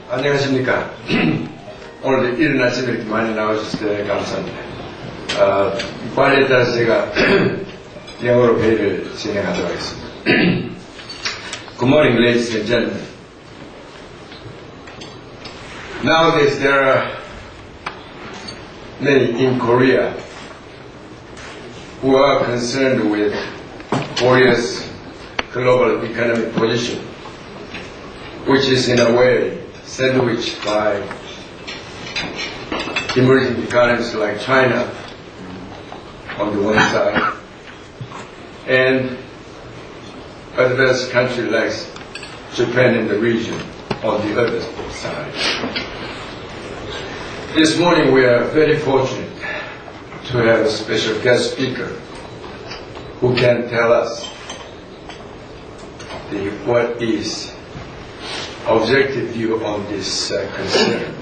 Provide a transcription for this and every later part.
안녕하십니까. 오늘도 이른 아침에 이렇게 많이 나오셔서 감사합니다. 관리에 따라서 제가 영어로 회의를 진행하도록 하겠습니다. Good morning, ladies and gentlemen. Nowadays there are many in Korea who are concerned with Korea's global economic position, which is in a way sandwiched by emerging economies like China on the one side and advanced countries like Japan in the region on the other side. This morning we are very fortunate to have a special guest speaker who can tell us what is objective view on this concern.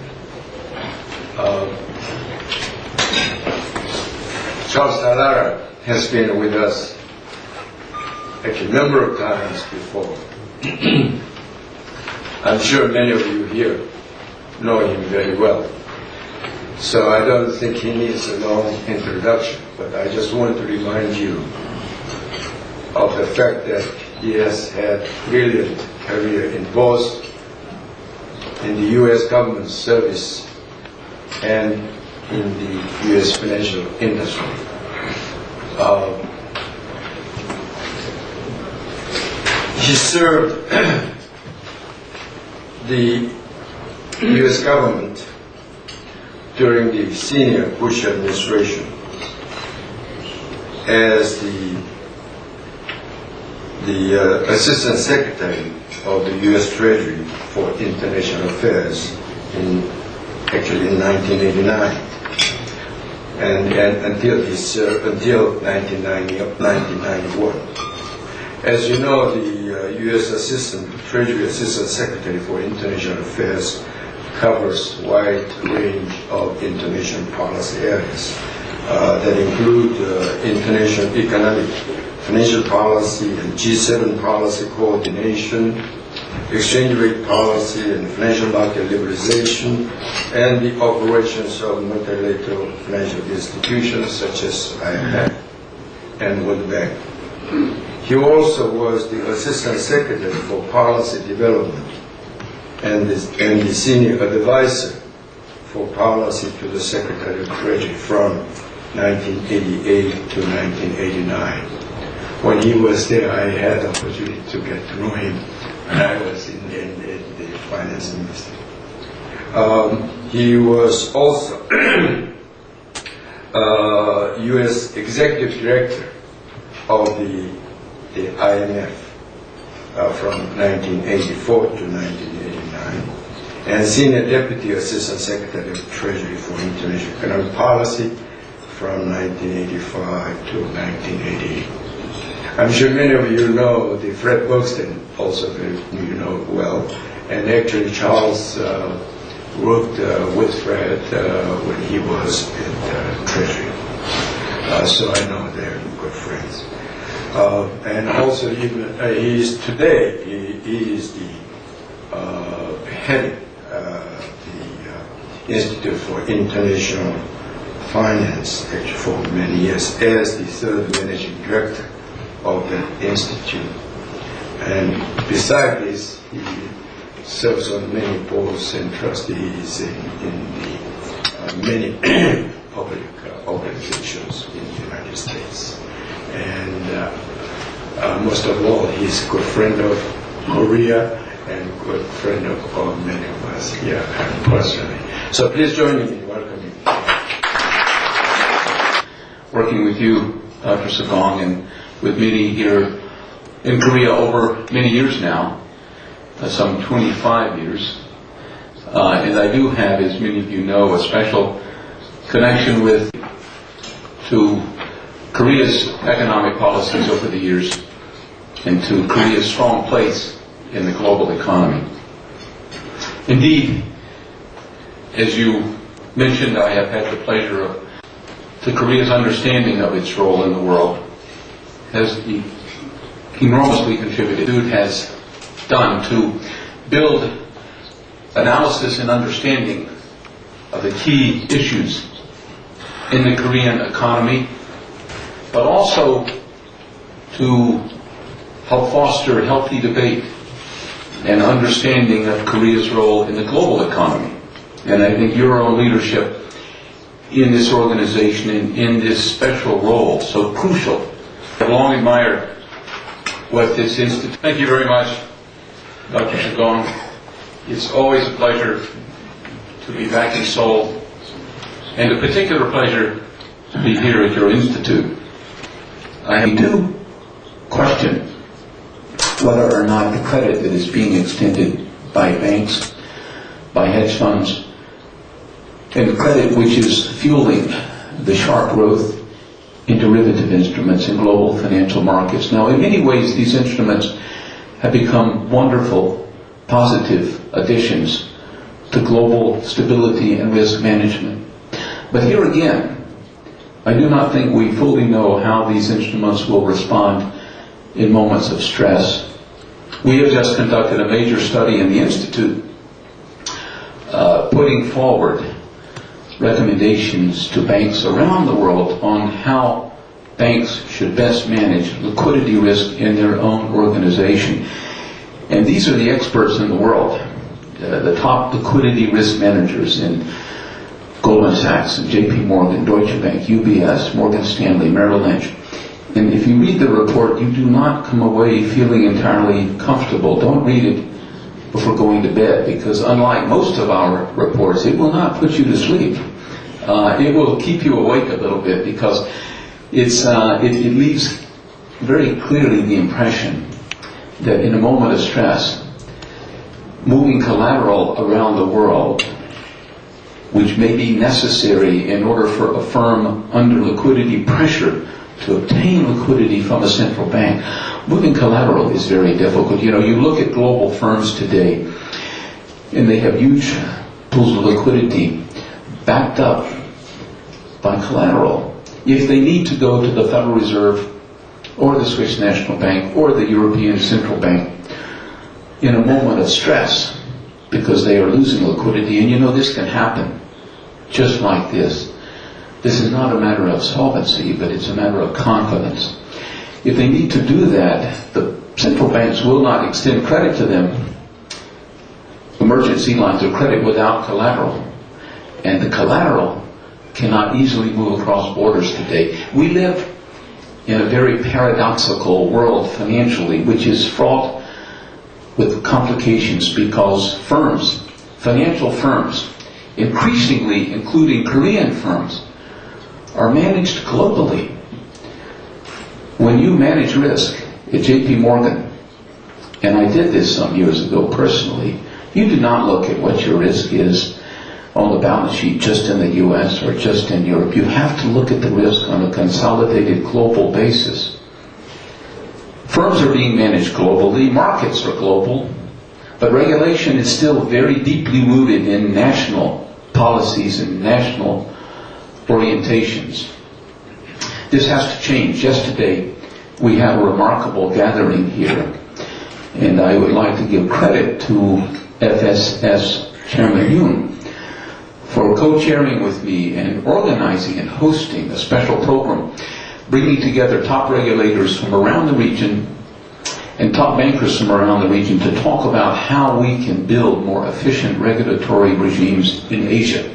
Charles Dallara has been with us actually a number of times before. I'm sure many of you here know him very well. So I don't think he needs a long introduction, but I just want to remind you of the fact that he has had brilliant career in both in the U.S. government service and in the U.S. financial industry. He served the U.S. government during the senior Bush administration as the Assistant Secretary of the U.S. Treasury for International Affairs in 1989 and until 1991. As you know, the U.S. Treasury Assistant Secretary for International Affairs covers a wide range of international policy areas that include international economic, financial policy and G7 policy coordination, exchange rate policy and financial market liberalization, and the operations of multilateral financial institutions such as IMF and World Bank. He also was the Assistant Secretary for Policy Development and the Senior Advisor for Policy to the Secretary of Treasury from 1988 to 1989. When he was there, I had the opportunity to get to know him when I was in the finance ministry. He was also U.S. Executive Director of the IMF from 1984 to 1989, and Senior Deputy Assistant Secretary of Treasury for International Economic Policy from 1985 to 1988. I'm sure many of you know the Fred Buxton, also you know well, and actually Charles worked with Fred when he was at Treasury, so I know they're good friends. And also even he is today he is the head the Institute for International Finance actually for many years as the third managing director of the institute, and besides this, he serves on many boards and trustees in the many public organizations in the United States, and most of all, he's a good friend of Korea and good friend of many of us here personally. So please join me in welcoming. Working with you, Dr. Sagong, and with many here in Korea over many years now, some 25 years. And I do have, as many of you know, a special connection to Korea's economic policies over the years and to Korea's strong place in the global economy. Indeed, as you mentioned, I have had the pleasure to Korea's understanding of its role in the world has enormously contributed, has done to build analysis and understanding of the key issues in the Korean economy, but also to help foster healthy debate and understanding of Korea's role in the global economy. And I think your own leadership in this organization and in this special role, so crucial. I've long admired what this institute. Thank you very much, Dr. Sagong. It's always a pleasure to be back in Seoul, and a particular pleasure to be here at your institute. I do question whether or not the credit that is being extended by banks, by hedge funds, and the credit which is fueling the sharp growth in derivative instruments in global financial markets. Now, in many ways, these instruments have become wonderful, positive additions to global stability and risk management. But here again, I do not think we fully know how these instruments will respond in moments of stress. We have just conducted a major study in the Institute putting forward recommendations to banks around the world on how banks should best manage liquidity risk in their own organization. And these are the experts in the world, the top liquidity risk managers in Goldman Sachs, and JP Morgan, Deutsche Bank, UBS, Morgan Stanley, Merrill Lynch. And if you read the report, you do not come away feeling entirely comfortable. Don't read it before going to bed, because unlike most of our reports, it will not put you to sleep. It will keep you awake a little bit, because it leaves very clearly the impression that in a moment of stress, moving collateral around the world, which may be necessary in order for a firm under liquidity pressure to obtain liquidity from a central bank, moving collateral is very difficult. You know, you look at global firms today, and they have huge pools of liquidity backed up by collateral. If they need to go to the Federal Reserve or the Swiss National Bank or the European Central Bank in a moment of stress because they are losing liquidity, and you know this can happen just like this. This is not a matter of solvency, but it's a matter of confidence. If they need to do that, the central banks will not extend credit to them, emergency lines of credit, without collateral. And the collateral cannot easily move across borders today. We live in a very paradoxical world financially, which is fraught with complications because firms, financial firms, increasingly including Korean firms, are managed globally. When you manage risk at JP Morgan, and I did this some years ago personally, you do not look at what your risk is on the balance sheet just in the US or just in Europe. You have to look at the risk on a consolidated global basis. Firms are being managed globally, markets are global, but regulation is still very deeply rooted in national policies and national orientations. This has to change. Yesterday, we had a remarkable gathering here, and I would like to give credit to FSS Chairman Yoon for co-chairing with me and organizing and hosting a special program, bringing together top regulators from around the region and top bankers from around the region to talk about how we can build more efficient regulatory regimes in Asia.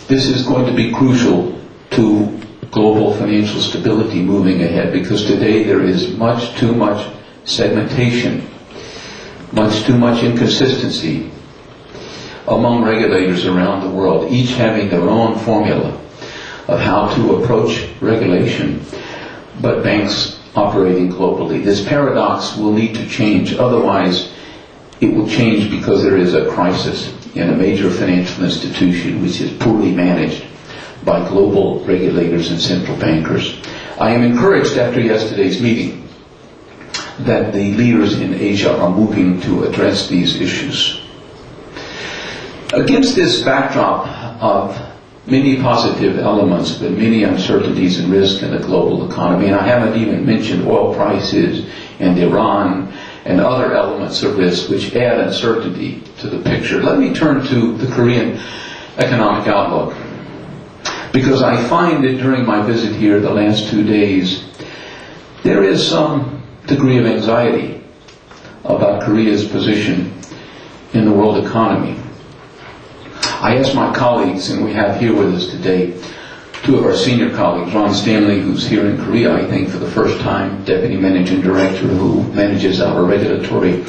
This is going to be crucial to global financial stability moving ahead, because today there is much too much segmentation, much too much inconsistency among regulators around the world, each having their own formula of how to approach regulation, but banks operating globally. This paradox will need to change, otherwise it will change because there is a crisis in a major financial institution which is poorly managed by global regulators and central bankers. I am encouraged after yesterday's meeting that the leaders in Asia are moving to address these issues. Against this backdrop of many positive elements but many uncertainties and risks in the global economy, and I haven't even mentioned oil prices and Iran and other elements of risk which add uncertainty to the picture. Let me turn to the Korean economic outlook, because I find that during my visit here the last 2 days, there is some degree of anxiety about Korea's position in the world economy. I asked my colleagues, and we have here with us today two of our senior colleagues, Ron Stanley, who's here in Korea, I think, for the first time, Deputy Managing Director, who manages our regulatory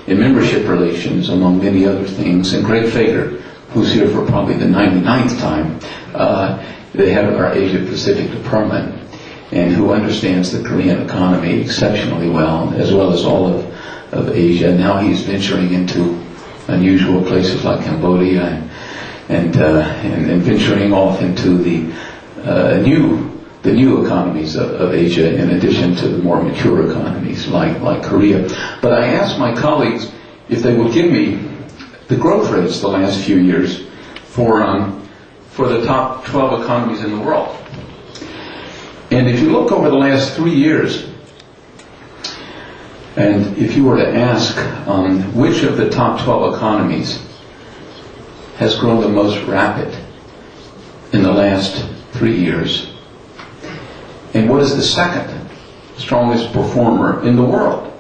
and membership relations, among many other things, and Greg Fager, who's here for probably the 99th time, the head of our Asia Pacific Department, and who understands the Korean economy exceptionally well as all of Asia. Now he's venturing into unusual places like Cambodia and venturing off into the new economies of Asia, in addition to the more mature economies like Korea. But I asked my colleagues if they would give me the growth rates the last few years for the top 12 economies in the world. And if you look over the last 3 years, and if you were to ask which of the top 12 economies has grown the most rapid in the last 3 years, and what is the second strongest performer in the world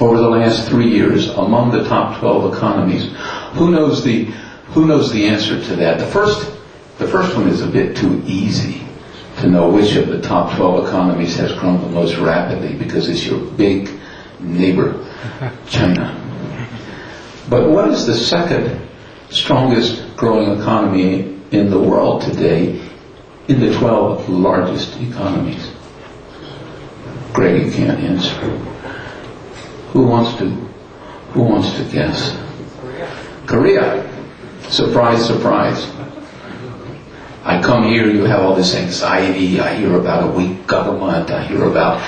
over the last 3 years among the top 12 economies, who knows the answer to that? The first one is a bit too easy to know which of the top 12 economies has grown the most rapidly, because it's your big neighbor, China. But what is the second strongest growing economy in the world today in the 12 largest economies? Greg, you can't answer. Who wants to guess? Korea. Surprise, surprise. I come here, you have all this anxiety, I hear about a weak government, I hear about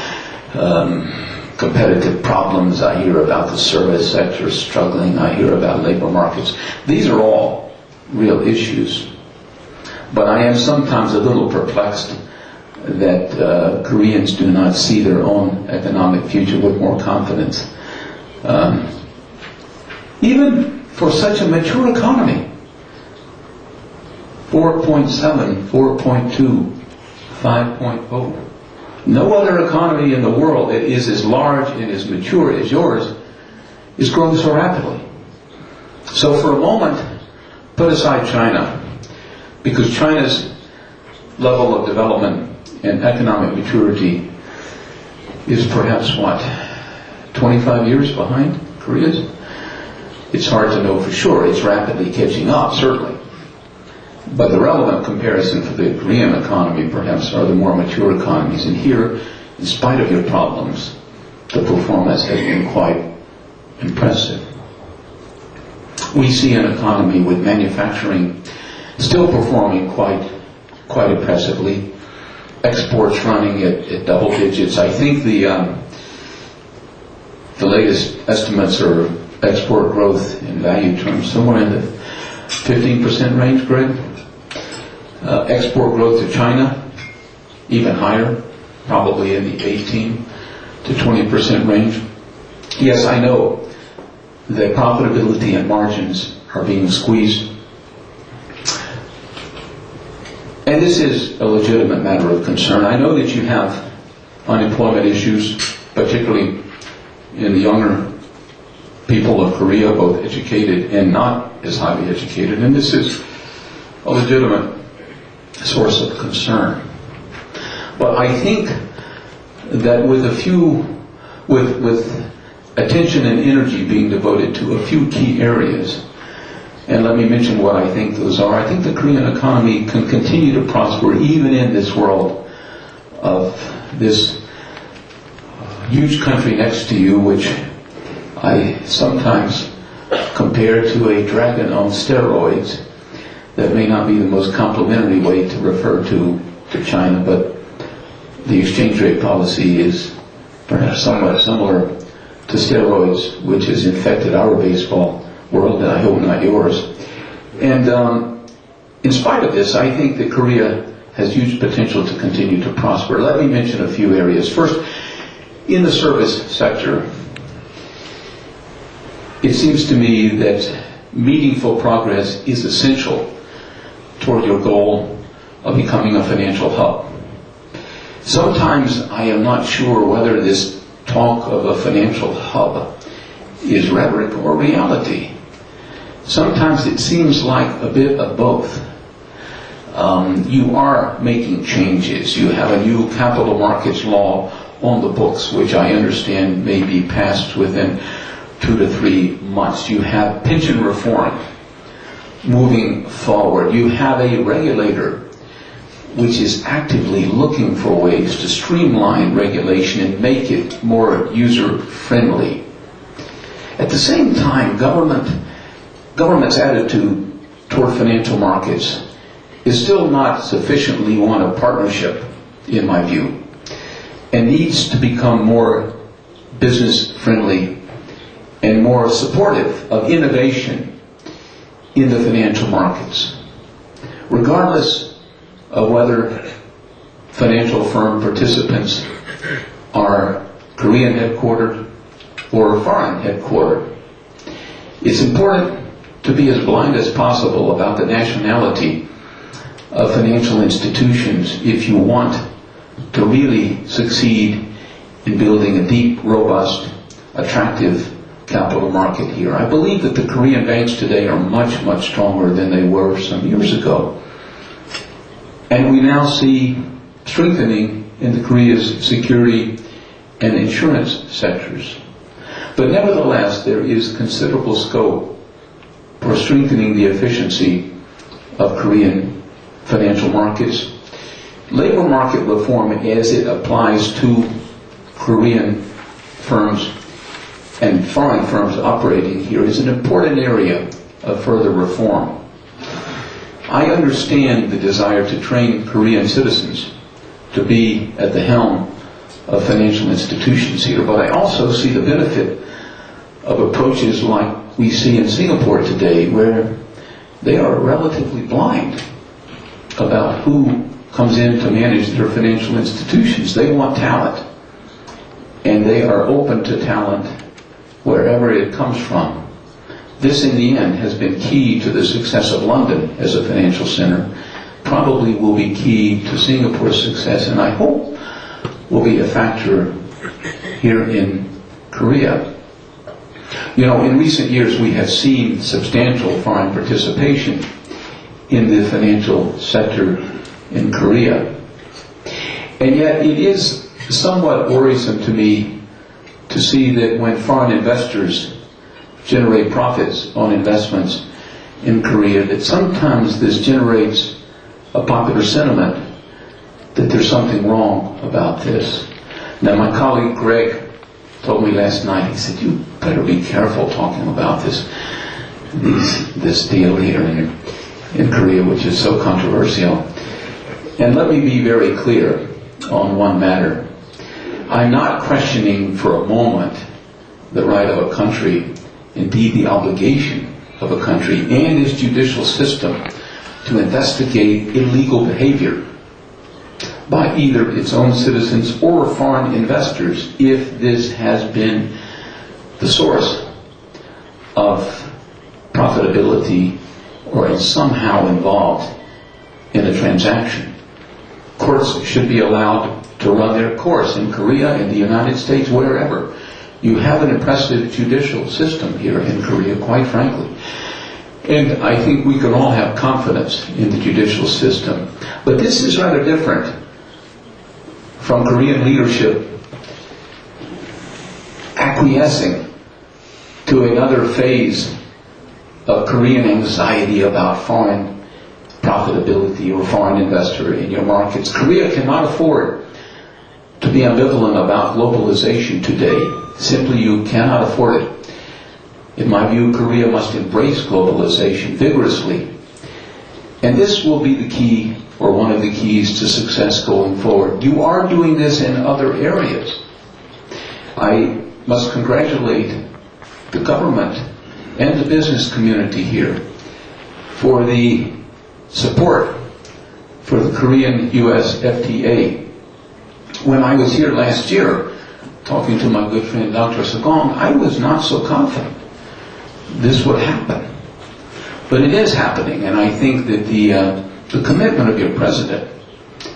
competitive problems, I hear about the service sector struggling, I hear about labor markets. These are all real issues. But I am sometimes a little perplexed that Koreans do not see their own economic future with more confidence. Even for such a mature economy, 4.7, 4.2, 5.0. No other economy in the world that is as large and as mature as yours is growing so rapidly. So for a moment, put aside China, because China's level of development and economic maturity is perhaps, 25 years behind Korea's? It's hard to know for sure. It's rapidly catching up, certainly. But the relevant comparison for the Korean economy, perhaps, are the more mature economies. And here, in spite of your problems, the performance has been quite impressive. We see an economy with manufacturing still performing quite impressively. Exports running at double digits. I think the latest estimates are export growth in value terms somewhere in the 15% range, Greg. Export growth to China, even higher, probably in the 18 to 20% range. Yes, I know that profitability and margins are being squeezed. And this is a legitimate matter of concern. I know that you have unemployment issues, particularly in the younger people of Korea, both educated and not as highly educated, and this is a legitimate source of concern. But I think that with attention and energy being devoted to a few key areas, and let me mention what I think those are. I think the Korean economy can continue to prosper even in this world of this huge country next to you, which I sometimes compare to a dragon on steroids. That may not be the most complimentary way to refer to China, but the exchange rate policy is perhaps somewhat similar to steroids, which has infected our baseball world, and I hope not yours. And in spite of this, I think that Korea has huge potential to continue to prosper. Let me mention a few areas. First, in the service sector, it seems to me that meaningful progress is essential toward your goal of becoming a financial hub. Sometimes I am not sure whether this talk of a financial hub is rhetoric or reality. Sometimes it seems like a bit of both. You are making changes. You have a new capital markets law on the books, which I understand may be passed within 2 to 3 months. You have pension reform moving forward. You have a regulator which is actively looking for ways to streamline regulation and make it more user-friendly. At the same time, government's attitude toward financial markets is still not sufficiently one of partnership, in my view, and needs to become more business-friendly and more supportive of innovation in the financial markets. Regardless of whether financial firm participants are Korean headquartered or foreign headquartered, it's important to be as blind as possible about the nationality of financial institutions if you want to really succeed in building a deep, robust, attractive capital market here. I believe that the Korean banks today are much, much stronger than they were some years ago. And we now see strengthening in the Korea's security and insurance sectors. But nevertheless, there is considerable scope for strengthening the efficiency of Korean financial markets. Labor market reform as it applies to Korean firms and foreign firms operating here is an important area of further reform. I understand the desire to train Korean citizens to be at the helm of financial institutions here, but I also see the benefit of approaches like we see in Singapore today, where they are relatively blind about who comes in to manage their financial institutions. They want talent, and they are open to talent wherever it comes from. This, in the end, has been key to the success of London as a financial center, probably will be key to Singapore's success, and I hope will be a factor here in Korea. You know, in recent years we have seen substantial foreign participation in the financial sector in Korea. And yet it is somewhat worrisome to me to see that when foreign investors generate profits on investments in Korea, that sometimes this generates a popular sentiment that there's something wrong about this. Now, my colleague Greg told me last night, he said, you better be careful talking about this deal here in Korea, which is so controversial. And let me be very clear on one matter. I'm not questioning for a moment the right of a country, indeed the obligation of a country and its judicial system to investigate illegal behavior by either its own citizens or foreign investors if this has been the source of profitability or is somehow involved in a transaction. Courts should be allowed to run their course in Korea, in the United States, wherever. You have an impressive judicial system here in Korea, quite frankly. And I think we can all have confidence in the judicial system. But this is rather different from Korean leadership acquiescing to another phase of Korean anxiety about foreign profitability or foreign investor in your markets. Korea cannot afford to be ambivalent about globalization today. Simply, you cannot afford it. In my view, Korea must embrace globalization vigorously. And this will be the key, or one of the keys to success going forward. You are doing this in other areas. I must congratulate the government and the business community here for the support for the Korean-US FTA. When I was here last year, talking to my good friend Dr. Sagong, I was not so confident this would happen. But it is happening, and I think that the commitment of your president,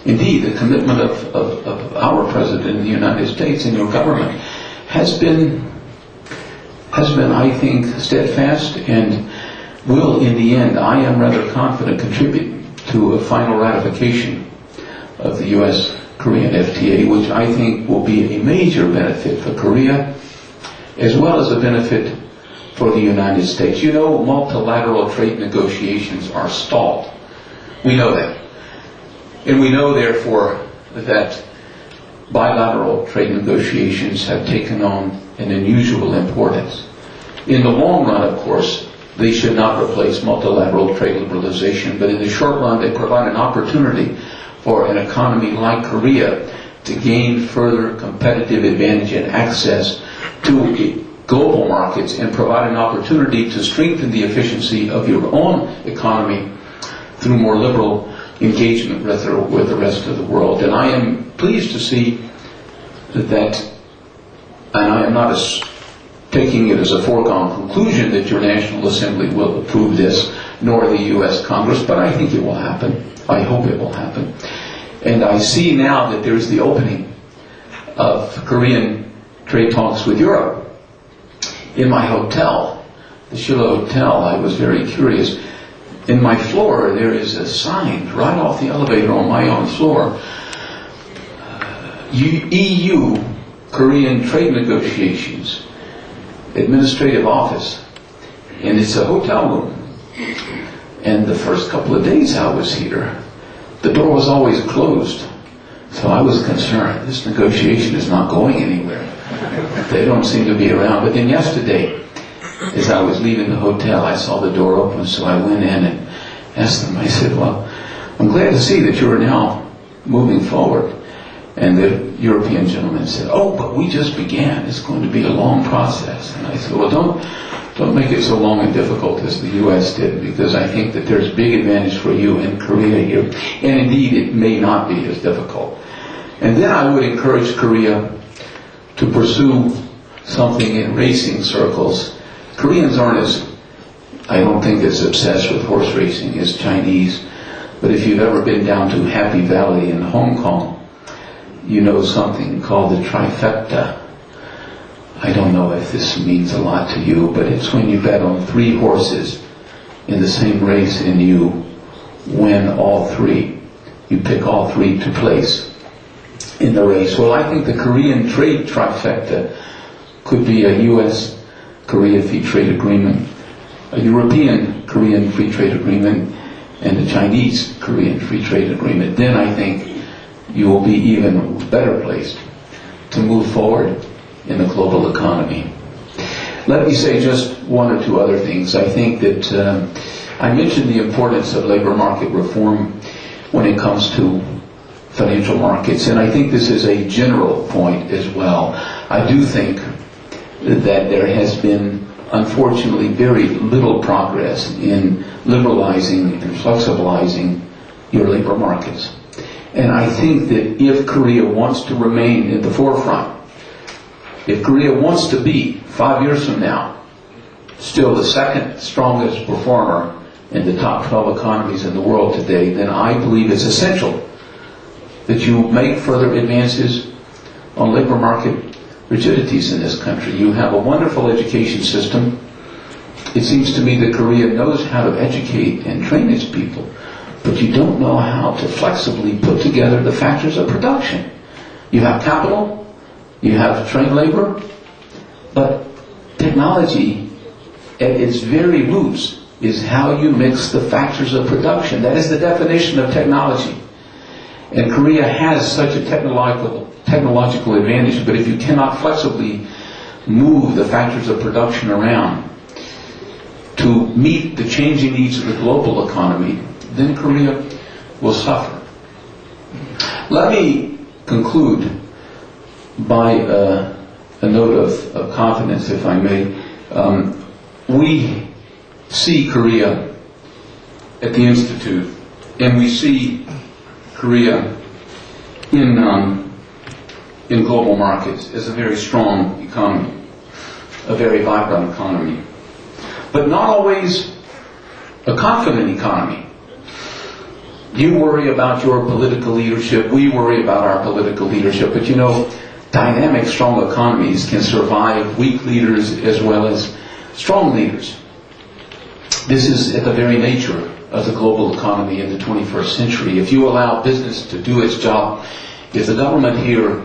indeed the commitment of our president in the United States and your government, has been, I think, steadfast and will, in the end, I am rather confident, contribute to a final ratification of the U.S.-Korean FTA, which I think will be a major benefit for Korea, as well as a benefit for the United States. You know, multilateral trade negotiations are stalled. We know that. And we know, therefore, that bilateral trade negotiations have taken on an unusual importance. In the long run, of course, they should not replace multilateral trade liberalization, but in the short run, they provide an opportunity for an economy like Korea to gain further competitive advantage and access to global markets and provide an opportunity to strengthen the efficiency of your own economy through more liberal engagement with the rest of the world. And I am pleased to see that, and I am not taking it as a foregone conclusion that your National Assembly will approve this, nor the U.S. Congress, but I think it will happen. I hope it will happen. And I see now that there's the opening of Korean trade talks with Europe. In my hotel, the Shilla Hotel, I was very curious. In my floor, there is a sign right off the elevator on my own floor. EU Korean trade negotiations, administrative office, and it's a hotel room. And the first couple of days I was here, the door was always closed. So I was concerned, this negotiation is not going anywhere. They don't seem to be around. But then yesterday, as I was leaving the hotel, I saw the door open, so I went in and asked them. I said, well, I'm glad to see that you're now moving forward. And the European gentleman said, oh, but we just began. It's going to be a long process. And I said, well, don't make it so long and difficult as the U.S. did, because I think that there's big advantage for you in Korea here. And indeed, it may not be as difficult. And then I would encourage Korea to pursue something in racing circles. Koreans aren't I don't think as obsessed with horse racing as Chinese. But if you've ever been down to Happy Valley in Hong Kong, you know something called the trifecta. I don't know if this means a lot to you, but it's when you bet on 3 horses in the same race and you win all 3. You pick all 3 to place in the race. Well, I think the Korean trade trifecta could be a U.S.-Korea free trade agreement, a European-Korean free trade agreement, and a Chinese-Korean free trade agreement. Then I think you will be even better placed to move forward in the global economy. Let me say just 1 or 2 other things. I think that I mentioned the importance of labor market reform when it comes to financial markets, and I think this is a general point as well. I do think that there has been, unfortunately, very little progress in liberalizing and flexibilizing your labor markets. And I think that if Korea wants to remain at the forefront, if Korea wants to be, 5 years from now, still the second strongest performer in the top 12 economies in the world today, then I believe it's essential that you make further advances on labor market rigidities in this country. You have a wonderful education system. It seems to me that Korea knows how to educate and train its people, but you don't know how to flexibly put together the factors of production. You have capital, you have trained labor, but technology at its very roots is how you mix the factors of production. That is the definition of technology. And Korea has such a technological advantage, but if you cannot flexibly move the factors of production around to meet the changing needs of the global economy, then Korea will suffer. Let me conclude by a note of confidence, if I may. We see Korea at the Institute, and we see Korea in global markets as a very strong economy, a very vibrant economy. but not always a confident economy. You worry about your political leadership, we worry about our political leadership, but you know, dynamic, strong economies can survive weak leaders as well as strong leaders. This is at the very nature of the global economy in the 21st century. If you allow business to do its job, if the government here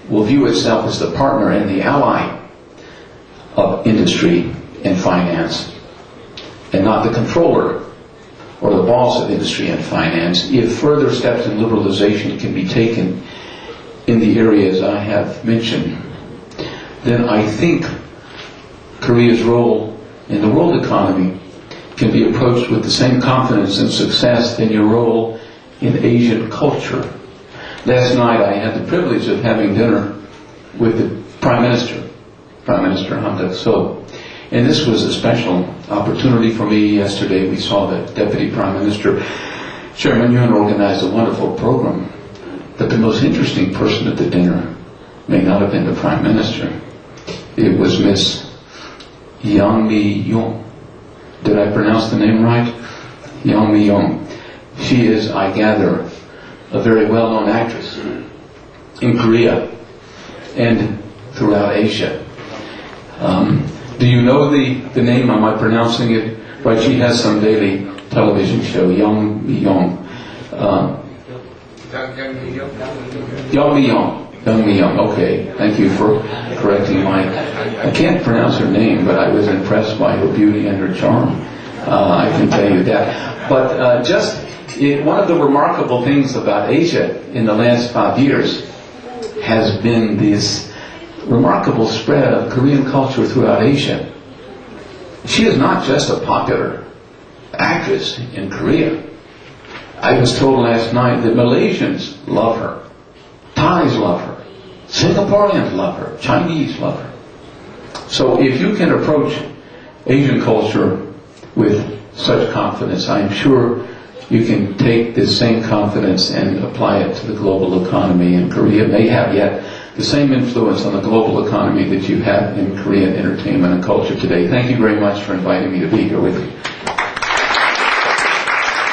will view itself as the partner and the ally of industry and finance, and not the controller or the boss of industry and finance, if further steps in liberalization can be taken in the areas I have mentioned, then I think Korea's role in the world economy can be approached with the same confidence and success in your role in Asian culture. Last night I had the privilege of having dinner with the Prime Minister Han Duck-soo, and this was a special opportunity for me. Yesterday we saw the Deputy Prime Minister, Chairman Yoon, organized a wonderful program, but the most interesting person at the dinner may not have been the Prime Minister. It was Miss Yang Mi-young. Did I pronounce the name right? Yang Mi-young. She is, I gather, a very well-known actress in Korea and throughout Asia. Do you know the name? Am I pronouncing it right? She has some daily television show, Yang Mi-young. Yang Mi-young, okay. Thank you for correcting I can't pronounce her name, but I was impressed by her beauty and her charm. I can tell you that. But one of the remarkable things about Asia in the last 5 years has been this remarkable spread of Korean culture throughout Asia. She is not just a popular actress in Korea. I was told last night that Malaysians love her, Thais love her, Singaporeans love her, Chinese love her. So if you can approach Asian culture with such confidence, I'm sure you can take this same confidence and apply it to the global economy. And Korea may have yet the same influence on the global economy that you have in Korean entertainment and culture today. Thank you very much for inviting me to be here with you.